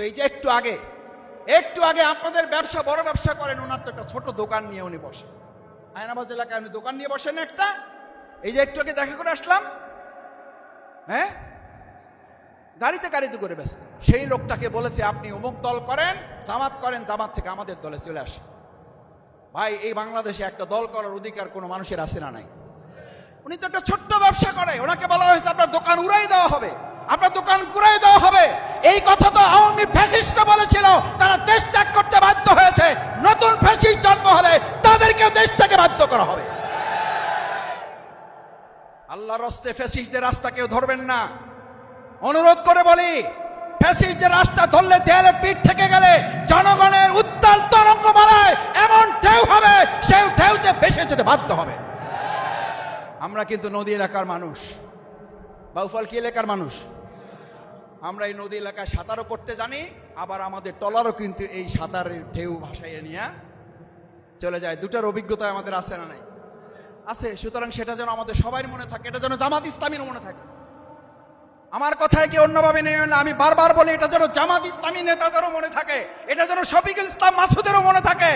এই যে একটু আগে আপনাদের ব্যবসা বড় ব্যবসা করেন, ওনার তো একটা ছোট দোকান নিয়ে উনি বসেন আয়নাবাজ এলাকায়, উনি দোকান নিয়ে বসেন একটা। এই যে একটু আগে দেখা করে আসলাম, হ্যাঁ, গাড়িতে করে ব্যস্ত। সেই লোকটাকে বলেছে আপনি অমুক দল করেন, জামাত করেন, জামাত থেকে আমাদের দলে চলে আসে। ভাই, এই বাংলাদেশে একটা দল করার অধিকার কোনো মানুষের আছে না নাই? উনি তো একটা ছোট্ট ব্যবসা করে, ওনাকে বলা হয়েছে আপনার দোকান উড়াই দেওয়া হবে, আপনার দোকান কুড়াই দেওয়া হবে। এই কথা তো আওয়ামী ফ্যাসিস্টরা বলেছিল, তারা দেশ ত্যাগ করতে বাধ্য হয়েছে। নতুন ফ্যাসিস্ট জন্ম হলে তাদেরকেও দেশ থেকে বাধ্য করা হবে। আল্লাহর রাস্তায় ফ্যাসিস্টদের রাস্তা কেউ ধরবেন না, অনুরোধ করে বলি। ফ্যাসিস্টদের রাস্তা ধরলে দেয়ালে পিঠ থেকে গেলে জনগণের উত্তাল তরঙ্গমালায় এমন ঢেউ হবে, সেই ঢেউতে ভেসে যেতে বাধ্য হবে। আমরা কিন্তু নদী এলাকার মানুষ, বাউফল কি এলাকার মানুষ। আমরা এই নদী এলাকায় সাঁতারও করতে জানি, আবার আমাদের টলারও কিন্তু এই সাঁতারের ঢেউ ভাসাইয়ে নিয়ে চলে যায়। দুটার অভিজ্ঞতা আমাদের আছে না নাই? আছে। সুতরাং সেটা যেন আমাদের সবাই মনে থাকে, এটা যেন জামাত ইসলামীর মনে থাকে। আমার কথায় কি অন্যভাবে নেই না, আমি বারবার বলি, এটা যেন জামাত ইসলামী নেতাদেরও মনে থাকে, এটা যেন শফিকুল ইসলাম মাসুদেরও মনে থাকে।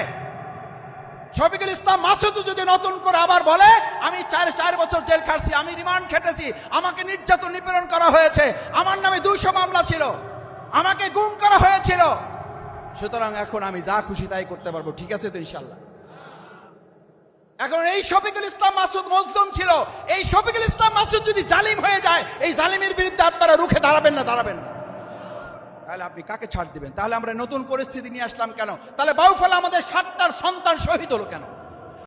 শফিকুল ইসলাম মাসুদ যদি নতুন করে আবার বলে আমি চার বছর জেল খাটছি, আমি রিমান্ড খেটেছি, আমাকে নির্যাতন নিপীড়ন করা হয়েছে, আমার নামে 200 মামলা ছিল, আমাকে গুম করা হয়েছিল, সুতরাং এখন আমি যা খুশি তাই করতে পারবো, ঠিক আছে তো ইনশাল্লাহ? এখন এই শফিকুল ইসলাম মাসুদ মজলুম ছিল, এই শফিকুল ইসলাম মাসুদ যদি জালিম হয়ে যায়, এই জালিমের বিরুদ্ধে আপনারা রুখে দাঁড়াবেন না? তাহলে আপনি কাকে ছাড় দিবেন? তাহলে আমরা নতুন পরিস্থিতি নিয়ে আসলাম কেন? তাহলে বাউফল আমাদের 7টার সন্তান শহীদ হলো কেন?